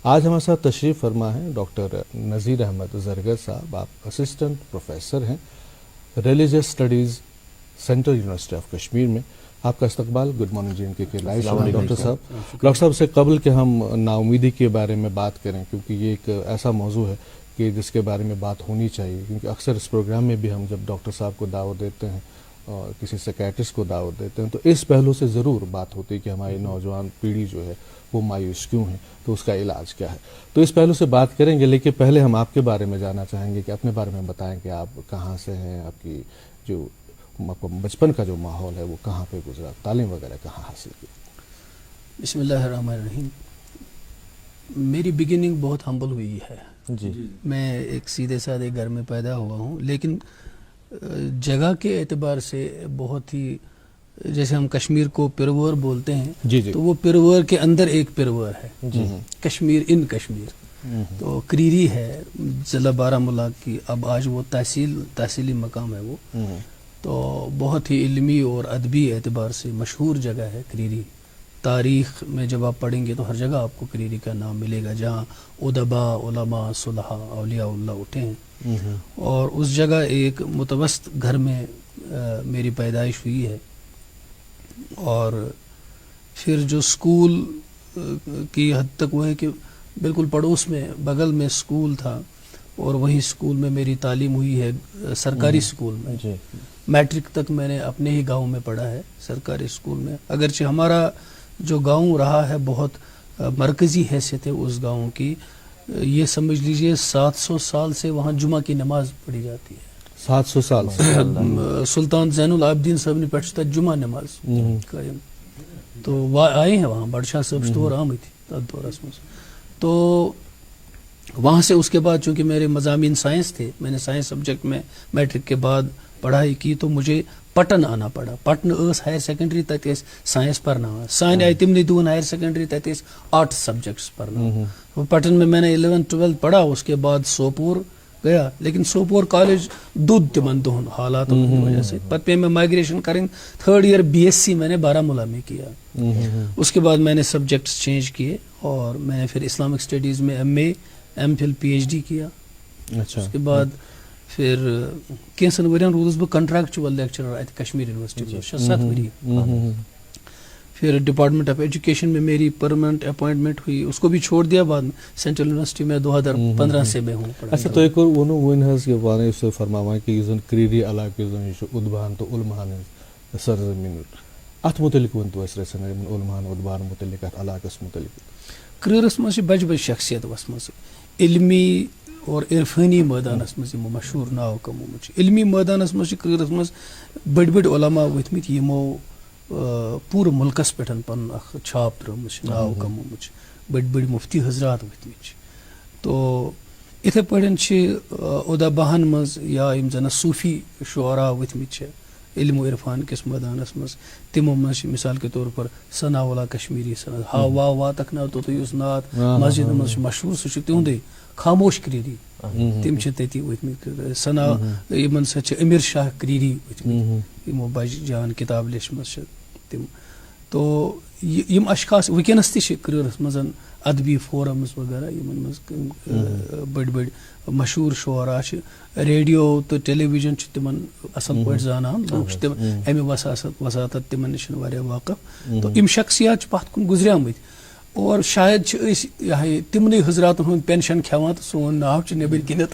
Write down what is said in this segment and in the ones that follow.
आज हमारे साथ तशरीफ़ फरमा है डॉक्टर नज़ीर अहमद ज़रगर साहब। आप असिस्टेंट प्रोफेसर हैं religious studies central university of Kashmir में। आपका इस्तकबाल। गुड मॉर्निंग जी के लाइव शो में डॉक्टर साहब। डॉक्टर साहब से कबल के हम नाउमीदी के बारे में बात करें, क्योंकि ये एक ऐसा मौजू है कि जिसके बारे में बात होनी चाहिए, क्योंकि अक्सर इस प्रोग्राम में भी हम जब डॉक्टर साहब को दावत देते हैं और किसी साइकियाट्रिस्ट को दावत देते हैं तो इस पहलू से ज़रूर बात होती है कि हमारी नौजवान पीढ़ी जो है वो मायूस क्यों है, तो उसका इलाज क्या है। तो इस पहलू से बात करेंगे, लेकिन पहले हम आपके बारे में जानना चाहेंगे कि अपने बारे में बताएं कि आप कहाँ से हैं, आपकी जो आपको बचपन का जो माहौल है वो कहाँ पे गुजरा, तालीम वगैरह कहाँ हासिल की। बिस्मिल्लाहिर्रहमानिर्रहीम। मेरी बिगिनिंग बहुत हम्बल हुई है जी। मैं एक सीधे साधे घर में पैदा हुआ हूँ, लेकिन जगह के एतबार से बहुत ही, जैसे हम कश्मीर को पिरवर बोलते हैं जी जी। तो वो पिरवर के अंदर एक पिरवर है जी। कश्मीर इन कश्मीर। तो क्रीरी है ज़िला बारामूला की, अब आज वो तहसीली मकाम है वो। तो बहुत ही इल्मी और अदबी एतबार से मशहूर जगह है क्रीरी। तारीख़ में जब आप पढ़ेंगे तो हर जगह आपको क्रीरी का नाम मिलेगा, जहाँ उदबा, उलमा, सुलहा, औलियाउल्लाह उठे हैं। और उस जगह एक मुतवस्त घर में मेरी पैदाइश हुई है। और फिर जो स्कूल की हद तक वो है कि बिल्कुल पड़ोस में बगल में स्कूल था और वहीं स्कूल में मेरी तालीम हुई है, सरकारी स्कूल में। मैट्रिक तक मैंने अपने ही गांव में पढ़ा है सरकारी स्कूल में। अगरचे हमारा जो गांव रहा है बहुत मरकज़ी हैसियत है उस गांव की, ये समझ लीजिए 700 साल से वहाँ जुमा की नमाज पढ़ी जाती है। 700 साल सुल्तान ज़ैनुल आबिदीन साहब ने पढ़ता जुमा नमाज कायम। तो आए हैं वहाँ बादशाह साहब तो आम थी दौरस में। तो वहाँ से उसके बाद चूँकि मेरे मज़ामीन साइंस थे, मैंने साइंस सब्जेक्ट में मैट्रिक के बाद पढ़ाई की, तो मुझे पटन आना पड़ा। पटन हायर सेकेंडरी तक साइंस पढ़ना, सान आई तिमनी दून हायर सेकेंडरी तक आर्ट्स सब्जेक्ट्स पढ़ना। तो पटन में मैंने 11th-12th पढ़ा, उसके बाद सोपोर गया, लेकिन सोपोर कॉलेज दूध तिमन दोहन हालातों की वजह से पत पे मैं माइग्रेशन करें। 3rd ईयर BSc मैंने बारामूला में किया। उसके बाद मैंने सब्जेक्ट्स चेंज किए और मैंने फिर इस्लामिक स्टडीज़ में MA MPhil PhD किया। अच्छा। उसके बाद फिर कैंसन वरियन रूदस बह कंट्रैक्चुअल लेक्चरर अत कश्मीर यूनिवर्सिटी में 7 वरी। फिर डिपार्टमेंट ऑफ एजुकेशन में मेरी परमानेंट अपॉइंटमेंट हुई, उसको भी छोड़ दिया बाद में। सेंट्रल यूनिवर्सिटी में 2015 से मैं हूँ। अच्छा, तो एक और वो वन हस के वाने से फरमावा कि ये क्रीरी इलाके जो उद्बान तो उलमान सरजमीन अत मुतलिक वन तो असरसन उलमान उद्बान मुतलिक इलाकस मुतलिक क्रीरस में बज बज शख्सियत वसमस इल्मी और इरफानी मैदानस मज मशहूर नाव कमोमुच। इल्मी मैदानस मज क्रीरस मज बड़ बड़ उलमा वथमित यमो पूरे मुल्कस पे पन छाप त्रुमुच नाव कमोमुच, बड़ बड़ मुफ्ती हजरात वथमित। तो इथे पड़न उदाबाहन मज या यम जन सूफी शुअरा वथमित इल्म इरफान किस मैदानस मज, तिमो मज मिसाल के तौर पर सनाउल्लाह कश्मीरी सना हा वाह वाह तक ना तो युस नात मस्जिद मज मशहूर सह तिहुंदे खामोश क्रीरी तिम तति वथमित। सना यमन सह अमीर शाह क्रीरी वथमित, यमो बज जान किताब लेचमस तिम। तो यम अशखास वनस तरीरस मजन अदबी फोरम्स वगैरह यमन मज बड़ बड़ मशहूर शुअरा रेडियो तो टेलीविजन तिमन असल पे जानान लोग अमे वसात तिमन निश वाकफ। तो यम शख्सियात पत कुन गुजरियामत और शायद तिमन हजरातन हूं पेंशन खेवान तो सोन नाव नबर किनत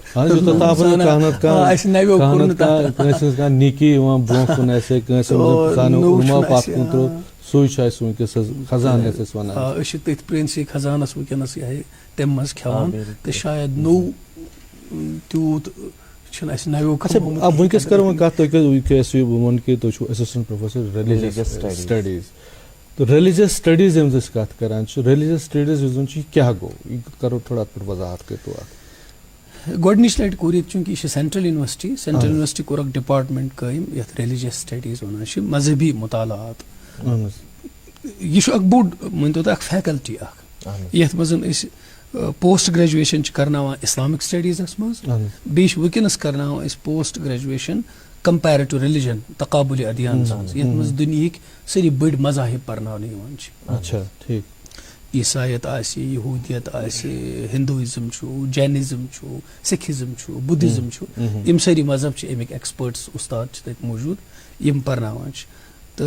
तथ प्रिंसी खजानस वनस तम मज खेवान तो शायद नो तूत अब वनकस करो कत वन कि तुम असिस्टेंट प्रोफेसर रिलीजियस स्टडीज। तो रिलीजियस स्टडीज यम कत करान रिलीजियस स्टडीज क्या गो करो थोड़ा वजाहत के तो गोडनिच लट कोर चूंकि सेंट्रल यूनिवर्सिटी कोर डिपार्टमेंट कायम यथ रिलीजियस स्टडीज वन मजहबी मुतालात। यह बोड़ मन तो फैकल्टी यथ मज पोस्ट ग्रेजुएशन करना इस्लामिक स्टडीज़ मज बे वनस करना पोस्ट ग्रेजुएशन कंपेरेटिव रिलीजन तकाबुल अदियान यथ मज दुनिया सारी बड़ मजाहिब पर्न। अच्छा ठीक। ईसायत आसि, यहूदियत आसि, हिंदुइज्म छु, जैनिज्म छु, सिखिज्म छु, बुद्धिज्म छु, यम सारी मजहब छ अमिक एक्सपर्ट्स उस्ताद छ तत मौजूद यम परनावान छ। तो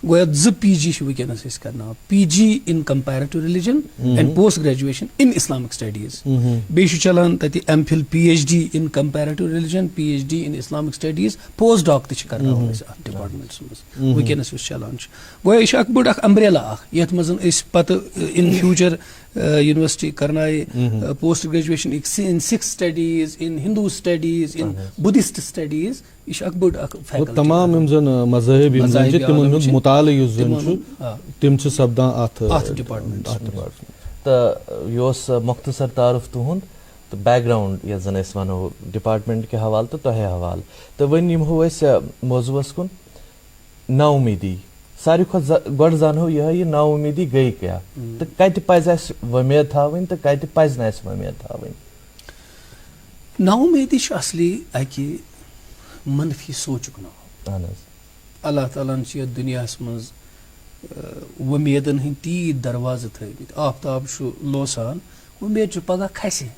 गोया 2 PG वनस करना, PG in comparative religion and post graduation in Islamic studies, बे चलान तति MPhil PhD in comparative religion, PhD in Islamic studies, post doc करना डिपार्टमेंट्स मज वनस चलान। गोया यह बड़ अम्ब्रेला ये मज पत इन फ्यूचर यूनिवर्सिटी करना पोस्ट ग्रेजुएशन इन सिख स्टडीज, इन हिंदू स्टडीज, इन बुद्धिस्ट स्टडीज, यह बड़ तमाम मजहब मुताल तम सपदान अत डिपार्टमेंट। तो यह मुख्तसर तारुफ तुहद तो बैकग्राउंड ये जन वनो डिपार्टमेंट के हवाले तो तह हवाले तो वन यमो मौजूस कुन नाउमीदी सारी खुद जानो यह नाउमीदी गई क्या तो कत पज वमेद थावन तो कत पज न वमेद थावन। नाउमीदी असली अकि मनफी सोचुक नाव। अल्लाह ताला ने दुनिया मज वमेदन हंद तीत दरवाज थमित, आफ्ताब लोसान, उमेद पगह खसे,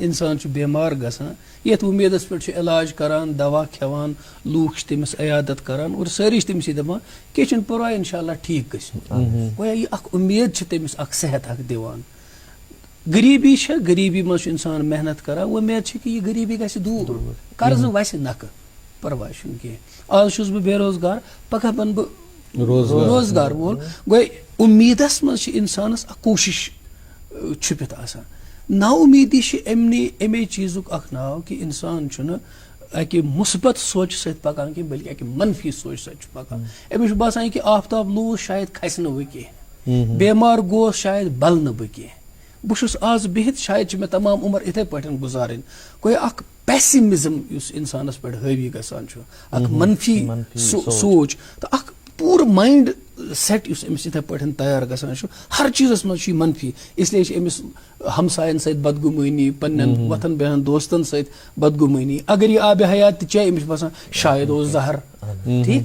इंसान बेमार गसान, ये उमेदस पे इलाज करान, दवा खेवान, लूख तमिस अयादत करान और सारी तमिस दपान कह पर्वा इंशाल्लाह ठीक गोया यह उमेद तमिस सेहत दिवान। गरीबी गरीबी मज इंसान मेहनत करान, उमेद कि यह गरीबी गि दूर, कर्ज वस नक, परवाह कह। आज बह बेरोजगार, पगह बन बह रोजगार वोल। गो उम्मीदस मज इंसानस कोशिश छुपित आसान। नाउमीदी अमे चीजुक नाव कि इंसान अकि मुस्बत सोच सत पकान कि बल्कि अकि मनफी सोच सत पकान। अमिस बासान कि आफ्ताब लूस शायद खस न वह कह, बेमार गोस शायद बल न बह कह, बहुत आज बिहित शायद मे तमाम उम्र इथे पे गुजारन। गो अख पेसिमिज्म इंसानस पे हावी गसान, मनफी सोच तो अख पूर माइंड सेट अमिस इथे पे तैयार गसान, हर चीजस मज मनफी। इसलिए अमिस हमसायन सत बदगुमानी, पन्न वथन बहन दोस्तन सत बदगुमानी, अगर यह आब हयात चे अमिस बसान शायद ओस जहर, ठीक।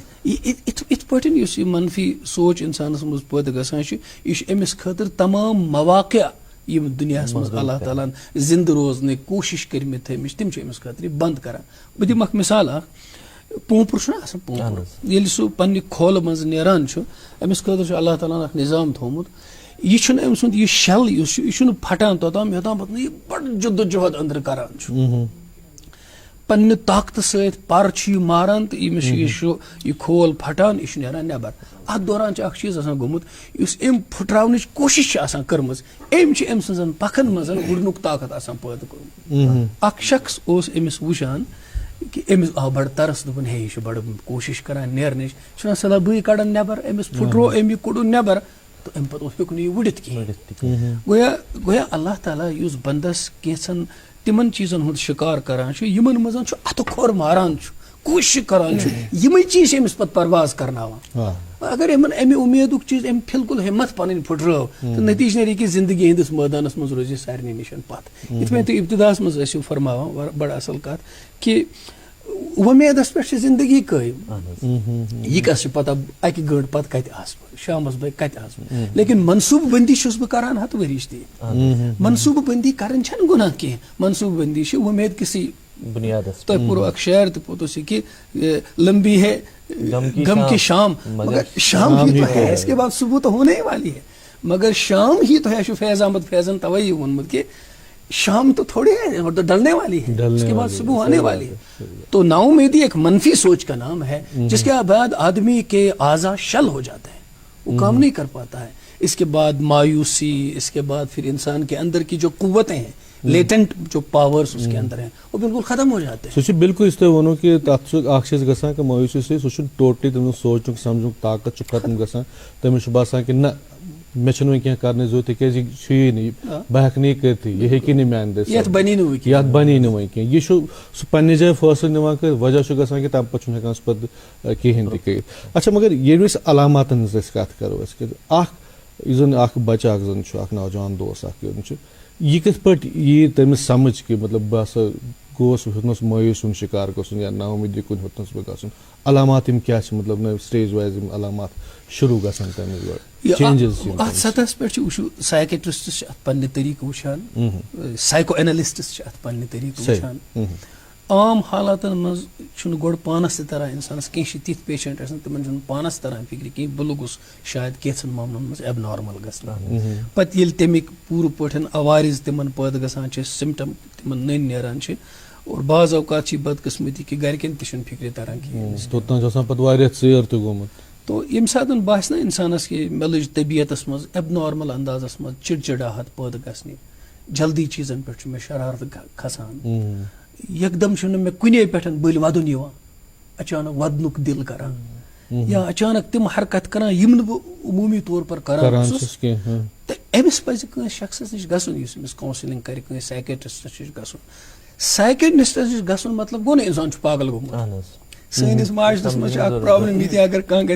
इत पे मनफी सोच इंसानस मज पैदा गसान, यह अमिस खतर तमाम मवाक़िया यम दुनिया मज अल्लाह ताला जिंद रोजन कोशिश कर तम अमिस खतर बंद करान। बह दिम मिसाल, पोंपुर पोंपुर ये सह पन्ने खोल मज नेरान अमिस खतर अल्लाह ताला निज़ाम थोमुत, यह अम सुंद यह शल यह फटान तोताम योताम पत यह बड़ जद्दोजहद अंदर करान, पन्ने ताकत सत पर मारान तो यमिस यह खोल फटान, यह नेरान नेबर। अत दौरान चीज गोमुत अम फुट्रावन कोशिश कर्मज, अम सजन पखन मज उड़नुक ताकत पैदा कोर्मुत। अख शख्स अमिस वुचान कि अमिस आव बड़ तरस, दोपन हे यह बड़ कोशिश करान नेरन, सला बी कड़न नेबर, अमिस फुट्रो अम यह कोड़ नेबर तो अम पे हेक यह उड़ित कह। गोया अल्लाह ताला युस बंदस कैसन तिमन चीजन हुंद शिकार करान, यमन मज अत खोर मारान, कोशिश करान, यम चीज अमिस पे परवाज करनावान। अगर अमे उम्मीद चीज अम बिल्कुल हिम्मत पन फुट्रो तो नतीज नी कि जिंदगी हंदिस मैदानस मज रोज सारे निशन पत। इत पे तुम इब्तिदास मज फरमावान बड़ असल कत कि उम्मीदस पे जिंदगी कायम, यह कस पता अकि गंट पत कत शामस बह कत लेकिन मनसूब बंदी बह करान हत वरिश ती। मनसूब बंदी कर गुनाह कह, मनसूब बंदी उम्मीद किसी बुनियाद तो पूरा अख शेर तो कि लंबी है गम की शाम, मगर शाम ही तो है, इसके बाद सुबह तो होने ही वाली है, मगर शाम ही तो है। फैज अहमद फैजन तवही वनमत कि शाम तो थोड़ी है और तो डलने वाली है, उसके बाद सुबह आने वाली है। तो नाउमीदी एक मनफी सोच का नाम है, जिसके बाद आदमी के आज़ा शल हो जाते हैं, वो काम नहीं कर पाता है। इसके बाद मायूसी, इसके बाद फिर इंसान के अंदर की जो कुव्वतें हैं, लेटेंट जो पावर्स उसके अंदर हैं, वो बिल्कुल खत्म हो जाते हैं। सह बिल्कुल इस वो कि चीज गसान कि मायूसी सह टोटली तम सोचुक समझुक ताकत खत्म गसान, तमिस बासान कि न मे वह कर जरूरत तिह नी बह हेक कर यह हेकी नी मान यथ बनी वह कह यह सह पन्ने जाए फैसल निवान कर वजह गसान कि तम पे हेकान पे कहें तह। अच्छा मगर ये अलामातन कत करो अख बच्चा नौजवान दोस्त यह कित पे यी तमिस समझ कि मतलब बह गोस होतनस मायूस उन शिकार गसन या नाउमीदी कुन होतनस बे गसन अलामात इम क्या छ मतलब न स्टेज वाइज इम अलामात शुरू गसन तमे गो चेंजेस अत सतहस पे साइकेट्रिस्ट पन्ने तरीक वुचान साइको एनालिस्ट्स अत पन्ने तरीक वुचान आम हालातन मज छुन गोड पानस तरह इंसानस कहीं तिथ पेशेंट आसन तमन छुन पानस तरह फिक्र कहीं बलुगुस शायद केचन मामलन मज एबनॉर्मल गसन पत येल तमिक पूर पठन अवारिज तिमन पैदा गसान छ सिम्टम तिमन नन नेरान छ और बाज औकात छ बदकिस्मती कि गरकन तिशन फिक्र तरह की तो तना जसन पत वारिया सेर तो गोमत तो यम सातन बास ना इंसानस के मेलज तबीयतस मज एबनॉर्मल अंदाजस मज चिड़चिड़ाहट पैदा गसनी जल्दी चीजन पे मे शरारत खसान एकदम मे कुने पे बल वदन अचानक वदनुक दिल करान या अचानक तिम हरकत करान यम उमूमी तौर पर करान तो अमिस पज शख्स नश गस काउंसलिंग कर साइकेट्रिस्ट नश गस साइकेट्रिस्ट नश गस मतलब गो ना इंसान पागल गोमुत सैनिस माशरस मज प्रॉब्लम ये अगर कह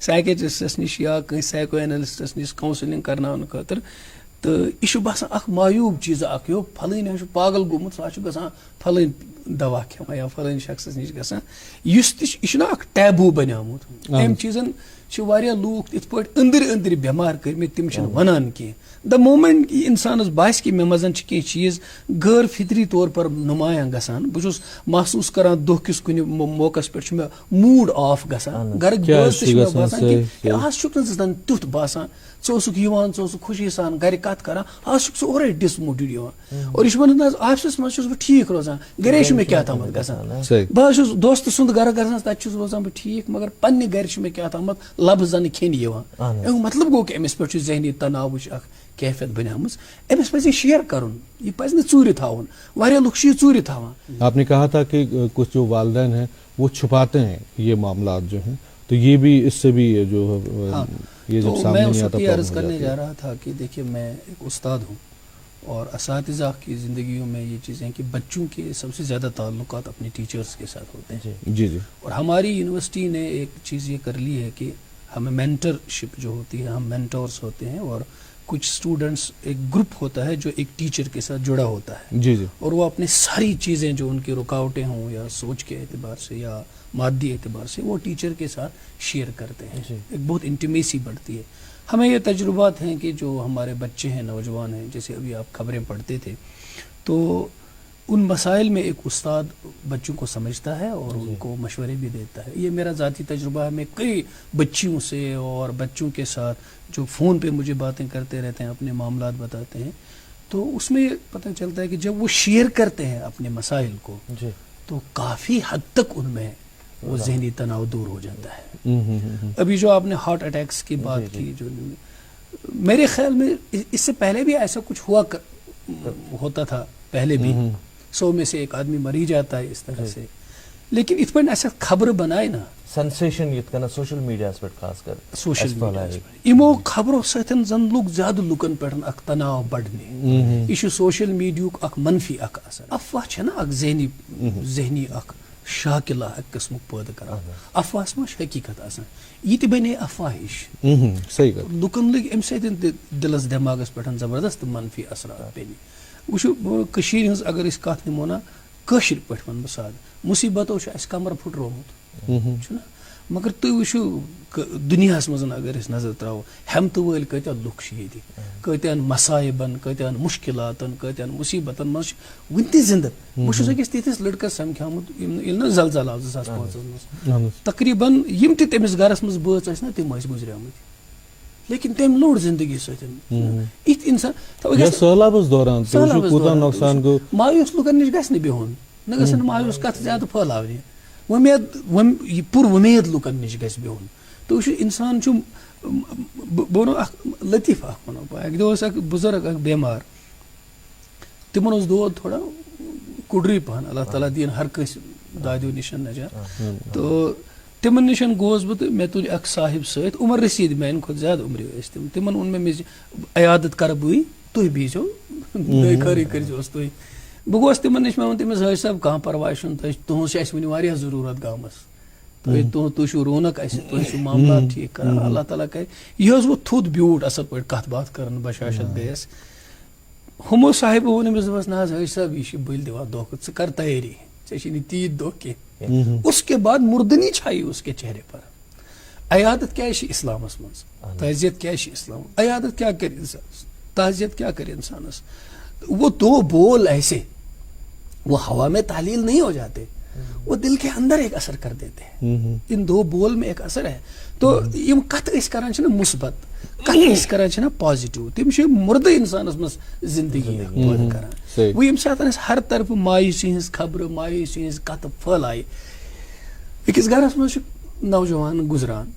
साइकेट्रिस्टस नश या साइको एनालिस्टस नश काउंसलिंग करनावन खतर तो यह बसान मायूब चीज़ यो फलन पागल गोमुत सह ग फलन दवा खेवान या फलन शख्स नश गसान टैबू बनियामुत अम चीजन लूक इत पे अंदर अंदर बेमार कर तम वनान कह द मोमेंट इंसानस बास कि मे मजन कह चीज गैर फितरी तौर पर नुमाया गसान बहुत महसूस करान दो किस कुन मौकस पे मे मूड ऑफ गसान घर बसान आज तुथ बसान ोसुक खुशी सान घर कत कर आज ओर डिसमोटिव और यह वन ऑफिस मज ठीक रोजान गरे मे क्या तमत गसान बह दोस्त सुंद घर गसान तत रोजान बह ठीक मगर पन्ने घर मे क्या तमत लब जन खेन अमिक मतलब गो कि अमिस पे जहनी तनाव कैफियत बनियाम अमिस पज शेयर करुन यह पज नूर थावन वारिया लुक चूर थावन। आपने कहा था कि कुछ जो वालिदैन हैं वो छुपाते हैं ये मामला जो हैं तो ये भी इससे भी जो ये जब तो सामने मैं नहीं आता उस अर्ज करने जा रहा था कि देखिए मैं एक उस्ताद हूँ और असातिज़ा की ज़िंदगियों में ये चीज़ें कि बच्चों के सबसे ज़्यादा ताल्लुकात अपने टीचर्स के साथ होते हैं। जी जी। और हमारी यूनिवर्सिटी ने एक चीज़ ये कर ली है कि हमें मेंटरशिप जो होती है, हम मेंटर्स होते हैं और कुछ स्टूडेंट्स एक ग्रुप होता है जो एक टीचर के साथ जुड़ा होता है। जी जी। और वो अपनी सारी चीज़ें जो उनकी रुकावटें हों या सोच के एतबार से या मादी एतबार से वो टीचर के साथ शेयर करते हैं। एक बहुत इंटीमेसी बढ़ती है। हमें ये तजुर्बात हैं कि जो हमारे बच्चे हैं, नौजवान हैं, जैसे अभी आप खबरें पढ़ते थे तो उन मसाइल में एक उस्ताद बच्चों को समझता है और उनको मशवरे भी देता है। ये मेरा ज़ाती तजुर्बा है। मैं कई बच्चियों से और बच्चों के साथ जो फ़ोन पे मुझे बातें करते रहते हैं, अपने मामलात बताते हैं, तो उसमें पता चलता है कि जब वो शेयर करते हैं अपने मसाइल को तो काफ़ी हद तक उनमें वो ज़हनी तनाव दूर हो जाता है। अभी जो आपने हार्ट अटैक्स की बात की, जो मेरे ख्याल में इससे पहले भी ऐसा कुछ होता था पहले भी 100 में से एक आदमी मरी जाता है इस तरह से, लेकिन इत पर ऐसा खबर बनाए ना सेंसेशन युत करना सोशल मीडिया पे खास कर सोशल मीडिया इमो खबरों सतन जन लोग ज्यादा लुकन पे अख तनाव बढ़ने यह सोशल मीडिया अख मनफी अख असर। अफवाह छ ना अख जहनी अख शाकिला अख किस्म पैदा कर। अफवाह मह हकीकत आसान यह बने अफवाह सही लुकन लग अम दिलस दिमागस पे जबरदस्त मनफी असरात पे वो अगर इस कत निमो ना कशिर पे वन बह मुसीबतों कमर फुटरोमुत ना, मगर तुम वो दुनिया मज अगर नजर त्रो हमत वल कत्या लुक कत्यान मसाइबन कत्यान मुश्किलातन कत्यान मुसीबतन मज वन जिंद बहुत अकिस तिथिस लड़कस समख्यामुत ना जलजल आव 2005 तकरीबन यम तमिस गरस मज बच ना तम गुजरियामुत, लेकिन तम लोड़ जिंदगी इत इंसान सैलाबस दौरान नुकसान गो मायूस लुकन नश गस बिहुन न गसन मायूस कत ज्यादा फैलावने वमेद पुर वमेद लुकन नश गस बिहुन। तो इंसान बोनो लतीफ वनो एक दोस बुजुर्ग बेमार तिमन दौद थोड़ा कुडरी पहन अल्लाह ताला दीन हर कस दादियों निशन नजात। तो तिमन निशन गोस बह मे तुल अख साहिब सत उमर रसीद मैन खुद ज्यादा उम्र तिमन उन मे अयादत कर बी तुम बीजो खरी करोस तुम बह गोस तिमन नश मे तमिस हज साहब कह परवाह तुहस वन वारिया जरूरत गामस तुम रौनक तुम मामला ठीक कर अल्लाह ताला कर यह वो थुद ब्यूट असल पे कत बात कर बशाशत गयस हमो साहिब वो अमिस दोपस ना साहब यह बल दिवान धोखा च कर तैयारी चे तीत दो कह उसके बाद मुर्दनी छाई उसके चेहरे पर अयादत क्या इस्लामस मज तजियत क्या इस्लाम अयादत क्या कर ताजियत क्या करे इंसानस वो दो बोल ऐसे वो हवा में तालील नहीं हो जाते वो दिल के अंदर एक असर कर देते हैं इन दो बोल में एक असर है तो यम कत करान मुस्बत कत करान पॉजिटिव तम मुर्द इंसानस मज जिंदगी पैदा करान वो यम सात हर तरफ मायूसी हज खबर मायूसी हज कत फैलाए अकिस गरस मज नौजवान गुजरान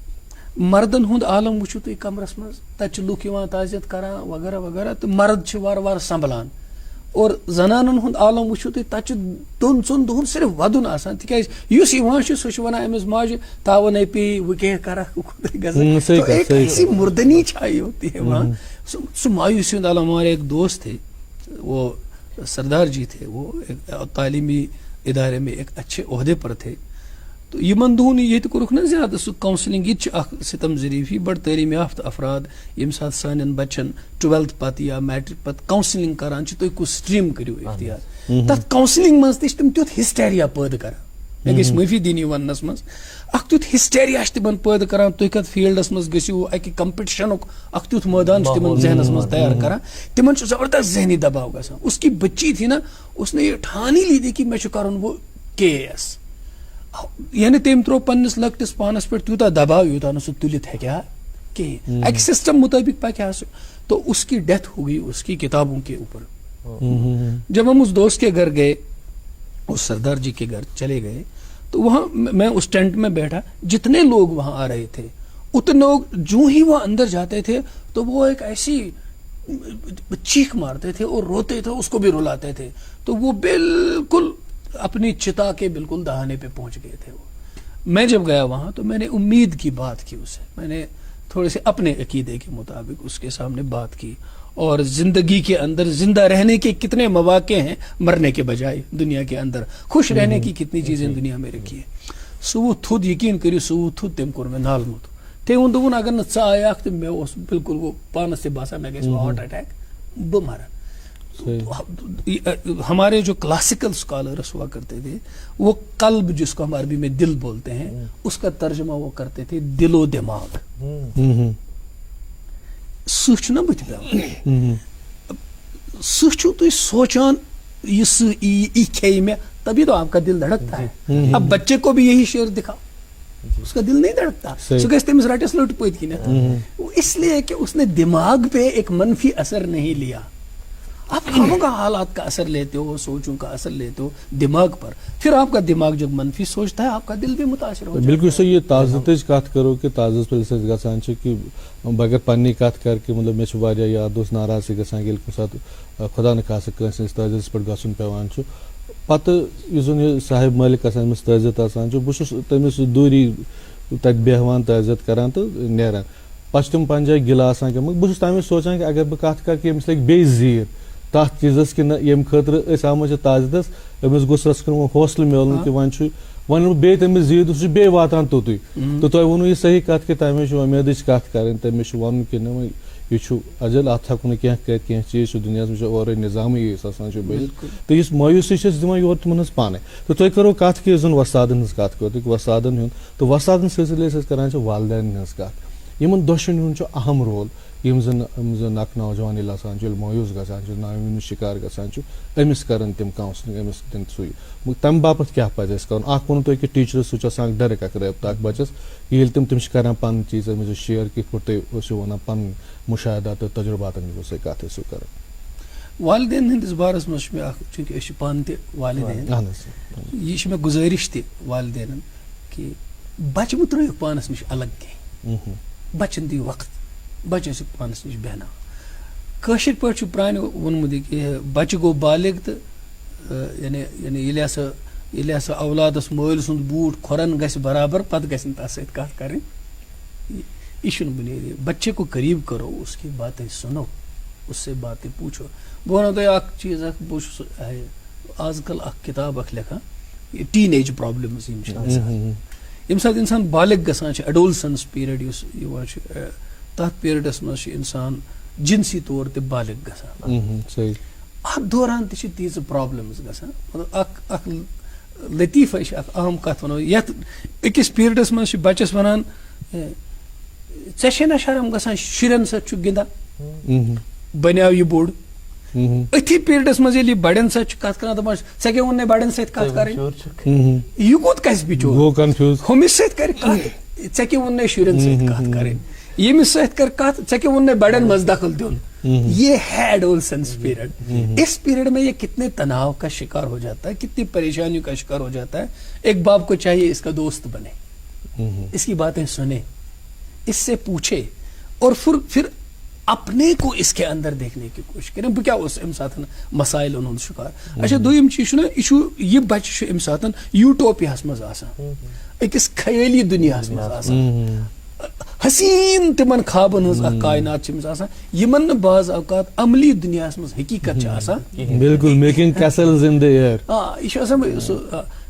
मर्दन हुंद आलम वुचु तुम कमरस मज तत लुक ताजियत करान वगैरह वगैरह तो मर्द वार वार संभलान और जनानन हुंद आलम वुचु तुम तत दोन चोन दोहन सिर्फ वदुन आसान तिकाज युस यवान सह वनान अमिस माज तावन पे वह क्या कर तो एक ऐसी मुर्दनी छाई होती है वहाँ सो मायूसी हुंद आलम। हमारे एक दोस्त थे वो सरदार जी थे वो एक तालीमी इदारे में एक अच्छे ओहदे पर थे तो यमन दोहन ये कोरुख ना ज्यादा सह काउंसलिंग ये सितम जरीफी बड़ तलीम याफ्त अफराद यम साथ सान बच्चन 12th पत या मैट्रिक पत काउंसलिंग करान तुम कुछ स्ट्रीम करो इख्तियार तथ काउंसलिंग मज तम तुथ हिस्टेरिया पैदा करान मे गई माफी दिन वनस मज तुथ हिस्टेरिया तम पैदा करान तुम कत फील्डस मज गो अक कंपटिशन अख तुथ मैदान तम जहनस मज तैयार करान तिमन जबरदस्त जहनी दबाव गसान। उसकी बच्ची थी ना उसने ये ठान ही ली थी कि मे कर वो KAS यानी तम त्रो पन्निस लकटिस पानस पे त्यूता दबाव यूता न सह तुलित है क्या कहीं एक सिस्टम मुताबिक पा तो उसकी डेथ हो गई उसकी किताबों के ऊपर। जब हम उस दोस्त के घर गए उस सरदार जी के घर चले गए तो वहाँ मैं उस टेंट में बैठा जितने लोग वहाँ आ रहे थे उतने लोग जो ही वह अंदर जाते थे तो वो एक ऐसी चीख मारते थे और रोते थे उसको भी रुलाते थे तो वो बिल्कुल अपनी चिता के बिल्कुल दहाने पे पहुंच गए थे। वो मैं जब गया वहां तो मैंने उम्मीद की बात की उससे मैंने थोड़े से अपने अकीदे के मुताबिक उसके सामने बात की और जिंदगी के अंदर जिंदा रहने के कितने मौके हैं मरने के बजाय दुनिया के अंदर खुश रहने की कितनी चीजें दुनिया में रखी है। सो वो खुद यकीन करियो सो वो खुद तम कोर में नालमुत थे उन दोन अगर न आया तो मैं बिल्कुल वो पान से बासा मैं गई हार्ट अटैक वो मारा। हमारे जो क्लासिकल स्कॉलर्स हुआ करते थे वो कल्ब जिसको हम अरबी में दिल बोलते हैं उसका तर्जमा वो करते थे दिलो दिमाग सह ना बुथ पे सह तुम सोचान ये खे में तभी तो आपका दिल धड़कता है। अब बच्चे को भी यही शेर दिखा उसका दिल नहीं धड़कता सह गस तमिस रटस लुट पत कि इसलिए कि उसने दिमाग पे एक मनफी असर नहीं लिया। आप खामों का हालात का असर लेते हो सोचों का असर लेते हो दिमाग पर फिर आपका दिमाग जब मनफी सोचता है आपका दिल भी मुतासिर हो जाता है। बिल्कुल सही ये ताज़त कत करो कि ताज़त पे गसान कि अगर पन्नी कत करके मतलब मे वारिया यार दोस्त नाराज गसान कुछ साथ खुदा न खास ताज़त पे गसन पेवान पत साहिब मालिक ताज़त बहुत तमिस दूरी तत बेहवान ताज़त करान तो नेरान पे तम पन जाए गिलास बहुत तमिस सोचान कि अगर बह कत कर कि अमिस लगे बे जीर तथ चीज़स कि यम खतर आम ताज़तस अमिस गोस रस हौसल मिलन कि वन बे तमिस जीर सह बे वातान तोतुई तो तुम वो यह सही कत कि तमें उम्मीद कत कर तमें वन कि न यह अजल अत हेको कह चीज दुनिया में और निज़ाम तो इस मायूसी दिवान योर तुम पाने तो तुम करो कत कि वसादन हज कत कर वसादन हुन तो वसादन सिलसिले करान वालदेन हज कत इन दोशन हुन अहम रोल यम जन अख नौजवान मायूस गसान नाउमीद शिकार गसान अमिस कर तम काउंसलिंग अमिस दिन सू तम बापत क्या पे कर तुम कि टीचरस सह डायरेक्ट रबत अख बचस ये तम कर पन चीज अमिस शेयर कित पे तुम वन पन मुशाहदा तो तजुर्बात कत कर वालिदैन हंदिस बारस मज चूंकि पान वालिदैन यह मे गुजारिश वालिदैन कि बच मत त्रो पानस नश अलग कह बचन दी वक्त बच पानस नश बहना कशिर पे प्रान वोनमुत कि बच गो बालिग तो यानी हसा औलादस मोल सुंद बूट खोरन गस बराबर पत गस तस कत कर यह बुनियादी बच्चे को करीब करो उसकी बातें सुनो उससे बातें पूछो। बह वन तुम चीज आजकल किताब लिखा टीन एज प्रॉब्लम्स यम साथ इंसान बालिग गसान एडोलसेंस पीरियड तथ पीरियडस मज इंसान जिनसी तौर ते बालिग गसान अत दौरान ती तीज प्रॉब्लम्स गसान मतलब लतीफ़ अहम कत वनो यथ अकिस पीरियडस मज बच्चस वनान ऐ छे शर्म गसान शुरन सत गिंदान बन्याव यह बोड़ अथी पीरियडस मज बड़न सत कत कर दपान ऐ क्या वोन बड़न सत कत कर यह कोत कस बिचोर हुमिस सत कर कत ऐ क्या वोन शुरन सत कत कर यमिस सत कर कत ऐ क्या वोन बड़न मज दखल दिन ये है एडोलसेंस पीरियड। इस पीरियड में ये कितने तनाव का शिकार हो जाता है, कितनी परेशानियों का शिकार हो जाता है। एक बाप को चाहिए इसका दोस्त बने, इसकी बातें सुने, इससे पूछे और फिर अपने को इसके अंदर देखने की कोशिश करें बह क्या साथ मसाइल उन शिकार। अच्छा दोयम चीज यह बच्चे अम साथ यूटोपिया मज अकिस ख्याली दुनिया मज हसीन तिमन खाबन हज कायनात यमन बाज अवकात अमली दुनिया मज हकीकत बिल्कुल making Castle's in the air.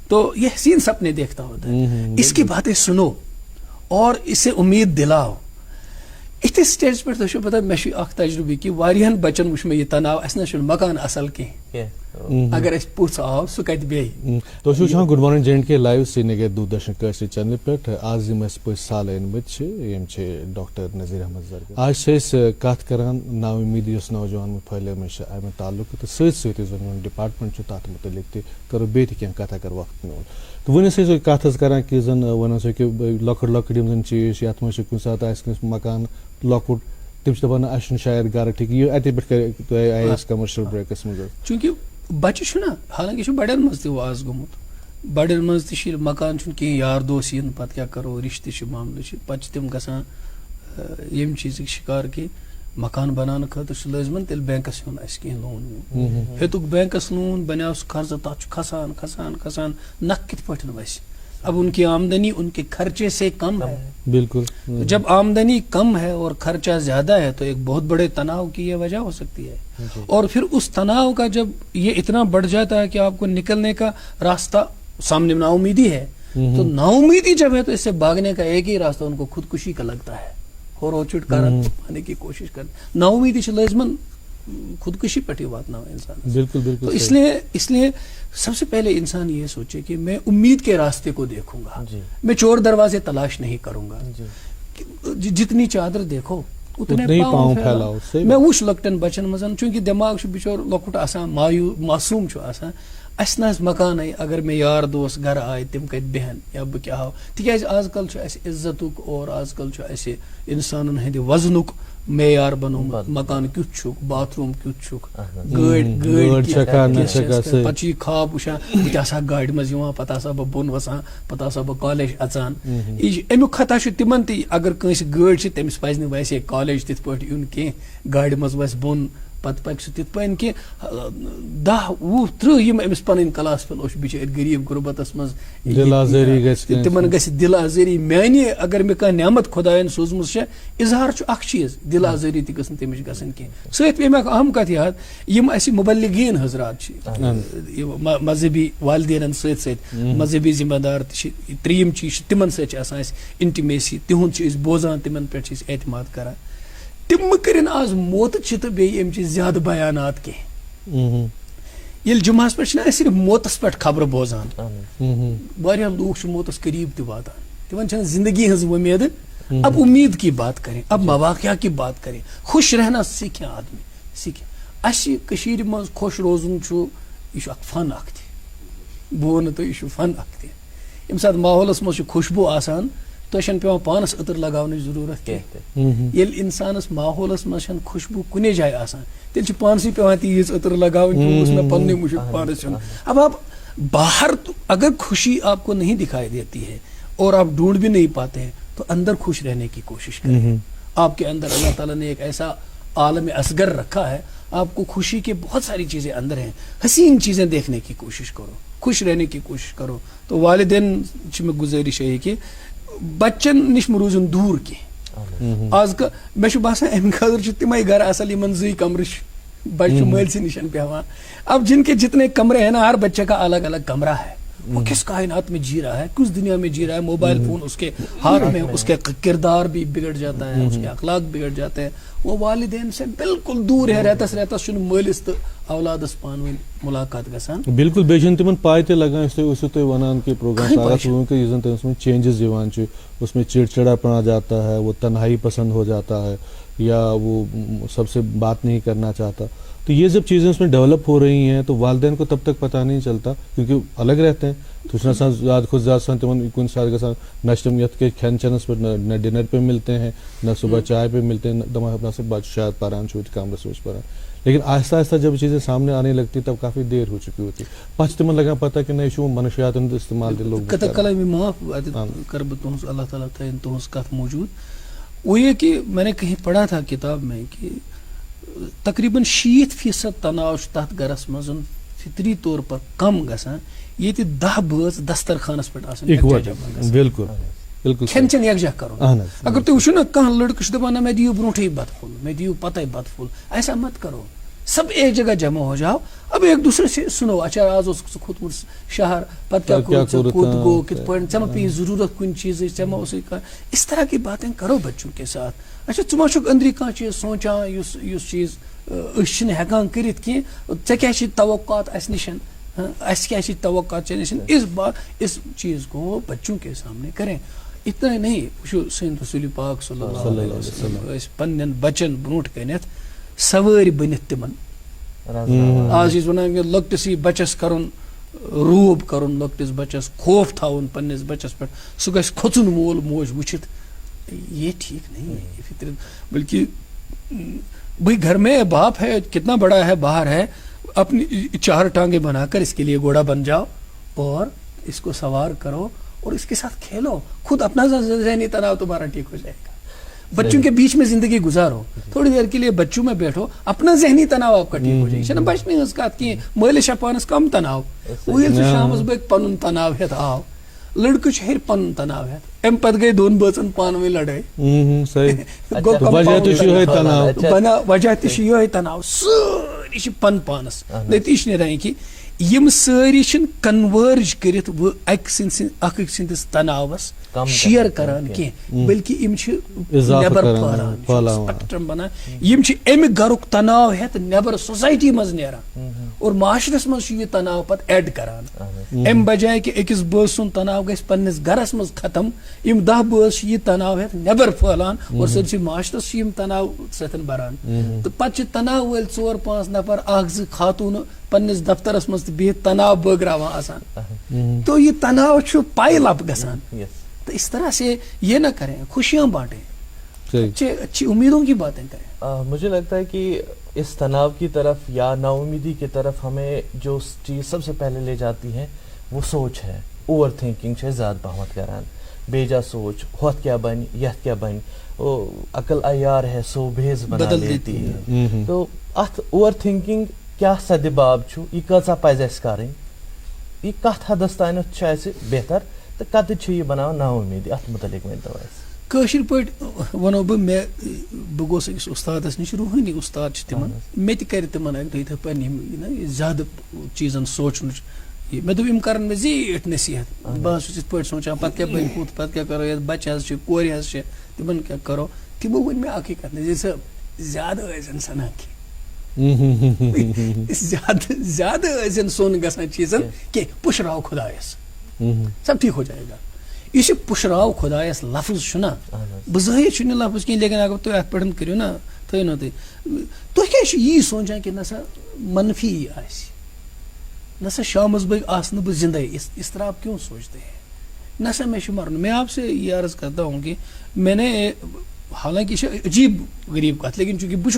तो ये हसीन सपने देखता होता है। इसकी बातें सुनो और इसे उम्मीद दिलाओ। इस स्टेज पे तो पता मे तजुर्बे कि वारियान बच्चन वुच मे यह तनाव अस ना मकान असल कह अगर अस पुछ आव सह कत बे। तो good morning J&K live Srinagar Doordarshan Koshur channel पे आज पे साल अनमत डॉक्टर नज़ीर अहमद जरगर। आज कत करान नाउमीद इस नौजवान फैल अमे ताल्लुक तो सत डिपार्टमेंट तथ मुतलिक करो बे क्या कथ अगर वक्त मोल तो वन कथ करान कि जन वन कि लकड़ लकड़ यम चीज ये कुछ सात मकान लकुट तम दपान अस शायद गर ठीक ये अत पे कमर्शियल ब्रेकस मज चूंकि बच्चे ना हालांकि बड़न मज तज गोमुत बड़न मज मकान कह यार दोस्त इन पे क्या करो रिश्ते मामले पे तम ग यम चीज शिकार कि मकान बनाने खतर लाजमन तेल बैंकस यून कह लोन हेतुक बैंकस लोन बनो कर्ज तथ खसान खसान खसान नख कित पे वस। अब उनकी आमदनी उनके खर्चे से कम है। बिल्कुल जब आमदनी कम है और खर्चा ज्यादा है तो एक बहुत बड़े तनाव की यह वजह हो सकती है। और फिर उस तनाव का जब ये इतना बढ़ जाता है कि आपको निकलने का रास्ता सामने नाउमीदी है, तो नाउमीदी जब है तो इससे भागने का एक ही रास्ता उनको खुदकुशी का लगता है और छुटकारा पाने की कोशिश कर। नाउमीदी लाजमन खुदकुशी पे वातना इंसान। बिल्कुल बिल्कुल। तो इसलिए सबसे पहले इंसान ये सोचे कि मैं उम्मीद के रास्ते को देखूंगा, मैं चोर दरवाजे तलाश नहीं करूंगा। जितनी चादर देखो उतने पाँव फैलाओ। मैं वुच लकटन बचन मजन चूंकि दिमाग बिचोर लकुट आसान मासूम अस ना मकान अगर मैं यार दोस्त घर आए तम कत बेहन या बह क्या हाव तिक आजकल इज्जतुक और आजकल इंसान हंद वजनुक मेयार बनोमुत मकान क्युथ बाथरूम क्युथ पे खाब वुचान बह गाड़ मज पे बह बोन वसान पे बह कॉलेज अचान। अमुक खता तिमन ती अगर कंस गाड़ तमिस पज वैसे कॉलेज तिथ पे यून कह गाड़ मज वस बोन पत पक सह तिथ पे कि 10 20 30 यम अमिस पन क्लास फेलो बिचार गरीब गुरबतस मज तिमन गस दिल आज़री मानी अगर मे कह नेमत खुदायन सोजमुत इजहार अख चीज दिल आज़री तह गस तमिश गसन कह। सत पे अहम कत याद यम अस मुबल्लिगीन हजरात मजहबी वालिदैन सत सत मजहबी जिम्मेदार त्रीम चीज तिमन सत इंटिमेसी तिहुंद बोजान तिमन पे एतमाद करान। तिम कर आज मोत तो बेम ज्यादा बयानात कह ये जुमास पे सिर्फ मोतस पे खबर बोजान वारिया लोग मोतस करीब वातान तिमन जिंदगी हज उम्मीद। अब उम्मीद की बात करें, अब मवाक़िया की बात करें, खुश रहना सीखें आदमी सीखें। अशीर मज खुश रोजन यह फन अख बह वन तो यह फन अख यम सात माहौलस मज खुशबू आसान तो पे पानस अतर लगाने जरूरत कह। इंसानस माहौलस मज खुशबू कुने जाए आसान तेल पानस पे तीज अतर लगाने पन्ने मुश्क पानस। अब आप बाहर अगर खुशी आपको नहीं दिखाई देती है और आप ढूंढ भी नहीं पाते हैं तो अंदर खुश रहने की कोशिश करें। आपके अंदर अल्लाह ताला ने एक ऐसा आलम असगर रखा है, आपको खुशी के बहुत सारी चीजें अंदर हैं। हसीन चीजें देखने की कोशिश करो, खुश रहने की कोशिश करो। तो वालिदैन में गुजारिश है कि बच्चन निश रोजन दूर कह। आज मे बसान अम खर तम गर असल इन 2 कमर बच्चे मल से निशन पेवान। अब जिनके जितने कमरे हैं ना हर बच्चे का अलग अलग कमरा है वो किस कायनात में जी रहा है, किस दुनिया में जी रहा है। मोबाइल फोन उसके हाथ में, उसके किरदार भी बिगड़ जाता है, उसके अखलाक बिगड़ जाते हैं। वो वालिदैन से बिल्कुल दूर है, रहता मालिस तो औलादस पान मुलाकात गसान। बिल्कुल बेशन तिमन पाय ते लगान उससे तो वनान के प्रोग्राम सारा सुन के इजन उसमें चेंजेस दिवान छु, उसमें चिड़चिड़ापना जाता है, वो तन्हाई पसंद हो जाता है, या वो सबसे बात नहीं करना चाहता। तो ये जब चीज़ें उसमें डेवलप हो रही हैं तो वालिदैन को तब तक पता नहीं चलता, क्योंकि अलग रहते हैं। तो खुद ज़्यादा तिमन कुछ साल नशतमियत के खान चनस पर न डिनर पे मिलते हैं, न सुबह चाय पे मिलते हैं, दमा अपना से बात शायद पारान छूट काम सोच पर। लेकिन आहिस्ता आहिस्ता जब चीज़ें सामने आने लगती तब काफ़ी देर हो चुकी होती। पच तिमन लगा पता कि नहीं शो मनुष्यात इस्तेमाल लोग माफ कर अल्लाह ताला तुहस कथ मौजूद। वो ये कि मैंने कहीं पढ़ा था किताब में कि तकरीबन 60% तनाव तथ गरस मज फितरी तौर पर कम गसान ये 10 बज दस्तरखानस पे बिल्कुल बिल्कुल खेन चन यकजा करो। अगर तुम वो ना कह लड़क दपान मैं दियो ब्रोठे बत फुल, मैं दियो पता बत फुल, ऐसा मत करो। सब एक जगह जमा हो जाओ, अब एक दूसरे से सुनो। अच्छा आज खुद शहर पता कूद गो कित चमा पे जरूरत कुछ चीज चमा उस इस तरह की बातें करो बच्चों के साथ। अच्छा तुम अंदरी कह चीज सोचा युस चीज हेकान कर क्या तवक्कात अस निशन, अस क्या तवक्कात निशन, इस चीज को बच्चों के सामने करें। इतना ही नहीं सन रसूल पाक सल्लल्लाहु अलैहि वसल्लम पन्न बचन ब्रोट कन सवार बनित तिमन। आज वन लकटिस बचस कर रूब कर, लकटिस बचस खौफ थावन पन्निस बचस पे, सह गस खोचुन मोल मोज वुचित। ये ठीक नहीं है, ये फितरत। बल्कि भाई घर में बाप है, कितना बड़ा है, बाहर है, अपनी 4 टांगे बनाकर इसके लिए घोड़ा बन जाओ और इसको सवार करो और इसके साथ खेलो। खुद अपना ज़हनी तनाव तुम्हारा ठीक हो जाएगा। बच्चों के बीच में जिंदगी गुजारो, थोड़ी देर के लिए बच्चों में बैठो, अपना ज़हनी तनाव आपका ठीक हो जाएगा। बचने की मालिश पानस कम तनाव वो शाम पन तनाव हेत आव लड़क हेर पन तनाव हेत अम पे गई 2 बचन पान में लड़ाई वजह तह तनाव सारी पन पानस। नतीज नीरान कि यम सारी कन्वर्ज कर अकिस तनावस शेयर करान की, बल्कि यम नबर स्पेक्ट्रम बना, यम अमि गरुक तनाव हेत नबर सोसाइटी मज नेरान और माशरस मज यह तनाव पत एड करान। अम बजाय कि अकिस बस सुन तनाव गस पन्निस गरस मज खत्म, यम 10 बस यह तनाव हेत नबर फैलान और सरसी माशरस यम तनाव सतन बरान। तो पत तनाव वल 4-5 नफर 1-2 खातून पन्निस दफ्तरस मज बिहित तनाव बगरावान आसान। तो ये तनाव पाइल अप गसान। तो इस तरह से ये ना करें, खुशियां बांटें, अच्छी उम्मीदों की बातें करें। मुझे लगता है कि इस तनाव की तरफ या नाउमीदी की तरफ हमें जो चीज़ सबसे पहले ले जाती है वो सोच है। ओवर थिंकिंग ज़्यादा पहमत करान, बेजा सोच, होत क्या बन यथ क्या बन, वो अकल अयार है सो भेज बना देती है। तो अथ ओवर थिंकिंग क्या सदबाब छु, यह कसा पज अस करें, यह कत हदस तान बेहतर तो कत बना नाउमीदी, अत मुतलिक वन तो कशिर पे वनो बह गोस अकिस उस्तादस निश, रूहानी उस्ताद तिमन मे कर तिमन अक पे ज्यादा चीजन सोचन। मे दोप कर मे जीठ नसीहत, बस पे सोचान पे क्या बन हुत पे क्या करो, बच्चे कोर तिमन क्या करो। तमो वन मे अक कत जैसे ज्यादा सना ज्यादा सोन गसान चीजन कि पुशराव खुदायस सब ठीक हो जाएगा। इस पुशराव खुदायस लफ्ज ना बजाहिर लफ्ज कह, लेकिन अगर तुम अत पे करो ना थो ना तुम क्या यी सोचान कि नसा मनफी नसा शाम बग आसन बह जिंदा, इस तरह आप क्यों सोचते हैं? नसा मैं मरन। मैं आपसे ये अर्ज करता हूँ कि मैंने, हालांकि अजीब गरीब बात, लेकिन चूंकि बुश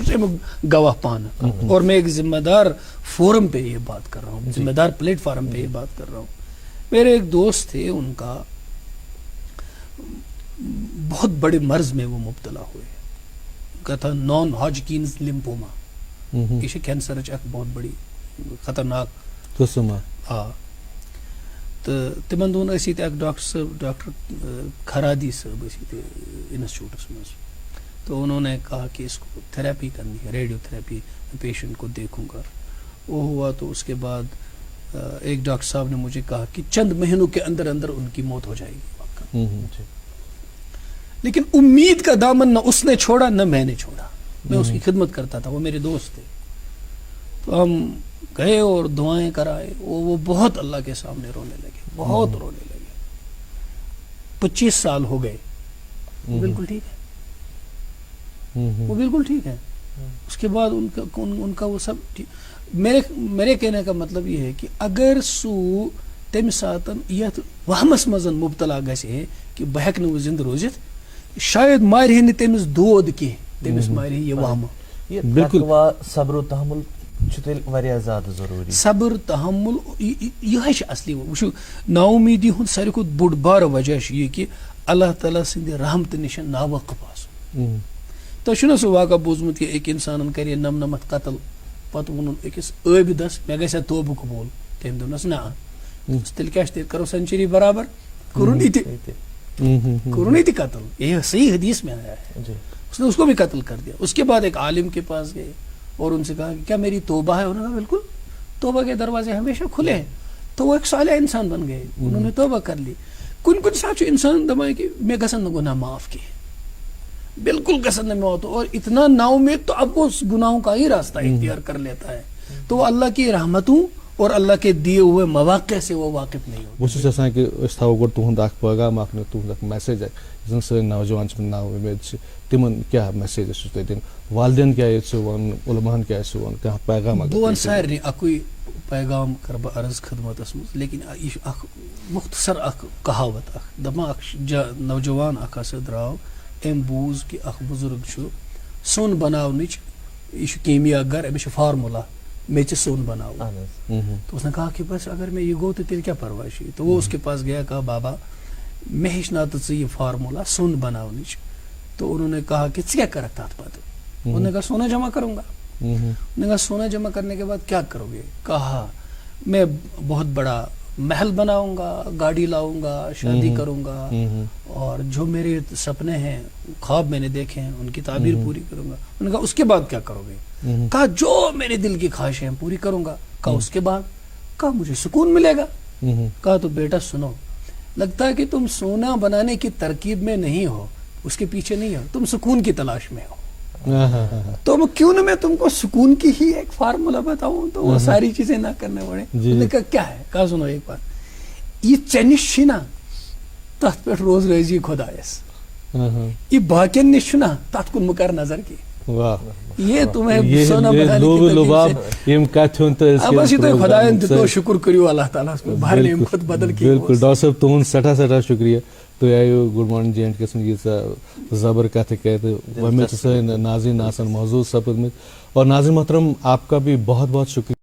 गवाह पान और मैं एक जिम्मेदार फोरम पे ये बात कर रहा हूँ, जिम्मेदार प्लेटफॉर्म पे ये बात कर रहा हूँ। मेरे एक दोस्त थे, उनका बहुत बड़े मर्ज में वो मुब्तला हुए, उनका था नॉन हॉजकिन्स लिम्फोमा, ये कैंसर एक बहुत बड़ी खतरनाक हाँ। तो तिमन दोन डॉक्टर खरादी साहब इंस्टीट्यूटस में, तो उन्होंने कहा कि इसको थेरेपी करनी है, रेडियोथेरेपी, पेशेंट को देखूंगा। वो हुआ तो उसके बाद एक डॉक्टर साहब ने मुझे कहा कि चंद महीनों के अंदर अंदर उनकी मौत हो जाएगी। जी। लेकिन उम्मीद का दामन न उसने छोड़ा न मैंने छोड़ा। मैं उसकी खिदमत करता था, वो मेरे दोस्त थे। तो हम गए और दुआएं कराए। वो बहुत अल्लाह के सामने रोने लगे, बहुत रोने लगे। 25 साल हो गए, वो बिल्कुल ठीक है, वो बिल्कुल ठीक है। उसके बाद उनका वो सब मेरे कहने का मतलब ये है कि अगर सू तम सातन यथ वहमस मजन मुबतला गसे कि बह हेक नह जिंद रोजित, शायद मारे न तमिस दोद की तमिस मारे ये वहम। ये तकवा सब्र तहम्मुल छु तेल वारिया ज्यादा जरूरी। सब्र तहम्मुल यह असली वो नाउमीदी हुंद सारी खुद बुड़ बार वजह ये कि अल्लाह ताला सिंध रहमत निश नावाकिफ आसन। तो शुना सो वाक़ा बोजमुत कि एक इंसान करे नमनमत कत्ल, पत वोन अकिस आबिदस मे गस तौबह कबूल, तम दोनस ना तेल क्या करो सेंचुरी बराबर करुन इति कत्ल। यह सही हदीस में आया है। उसने उसको भी कत्ल कर दिया। उसके बाद एक आलिम के पास गए और उनसे कहा कि क्या मेरी तौबा है? उन्होंने कहा बिल्कुल, तौबा के दरवाजे हमेशा खुले हैं। तो वो एक सालिह इंसान बन गए, उन्होंने तौबा कर ली। कुन कुन साथ इंसान दमाए कि मैं गसन गुनाह माफ किए, बिल्कुल गसन में होता और इतना नाउम्मीद, तो अब वो उस गुनाहों का ही रास्ता इख्तियार कर लेता है। तो वो अल्लाह की रहमतों और अल्लाह के दिए हुए मवाक़े से वो वाकिफ नहीं होता। बहुत आसान कि थो तुहद पैगाम तुहद मैसेज जन स नौजवान नाव उम्मीद तिमन क्या मैसेज दिन वालदेन क्या वन उलमान क्या वन कह पैगाम बह वन सारे अकुई पैगाम कर बह अर्ज खदमत मज। लेकिन यह मुख्तसर कहावत दपा नौजवान द्राव अम बूज कि बुजुर्ग सोन बनावनिच यह केमिया गर अमिस फार्मूला मे सोन बनाओ। तो उसने कहा कि बस अगर मैं ये गो तो तेल क्या परवाह। तो वो उसके पास गया, कहा बाबा मैं हेचना तो ये फार्मूला सोन बनावनिच। तो उन्होंने कहा कि क्या कर तथ पत? उन्होंने कहा सोना जमा करूंगा। उन्होंने कहा सोना जमा करने के बाद क्या करोगे? कहा मैं बहुत बड़ा महल बनाऊंगा, गाड़ी लाऊंगा, शादी करूंगा और जो मेरे सपने हैं, ख्वाब मैंने देखे हैं, उनकी ताबीर पूरी करूंगा। उन्होंने कहा उसके बाद क्या करोगे? कहा जो मेरे दिल की ख्वाहिशें पूरी करूंगा। कहा उसके बाद? कहा मुझे सुकून मिलेगा। कहा तो बेटा सुनो, लगता है कि तुम सोना बनाने की तरकीब में नहीं हो, उसके पीछे नहीं हो, तुम सुकून की तलाश में हो। तो क्यों ना मैं तुमको सुकून की ही एक फार्मूला बताऊं, तो वो सारी चीजें ना करने पड़े। उन्होंने कहा क्या है? कहा सुनो एक बात, ये चनिश ना तथ पे रोज रजी खुदायस, ये बाकिन निश ना तथ कुन मुकर नजर की। ये तुम्हें सोना बनाने की खुदायन तो शुक्र करियो अल्लाह ताला बाहर ने खुद बदल की। बिल्कुल डॉक्टर साहब तुहद सठा शुक्रिया। तो आयो गुड मॉर्निंग J&K ये जबर कथ कहते वह नाज़रीन आसन मौजूद सपद में। और नाज़रीन मोहतरम आपका भी बहुत बहुत शुक्रिया।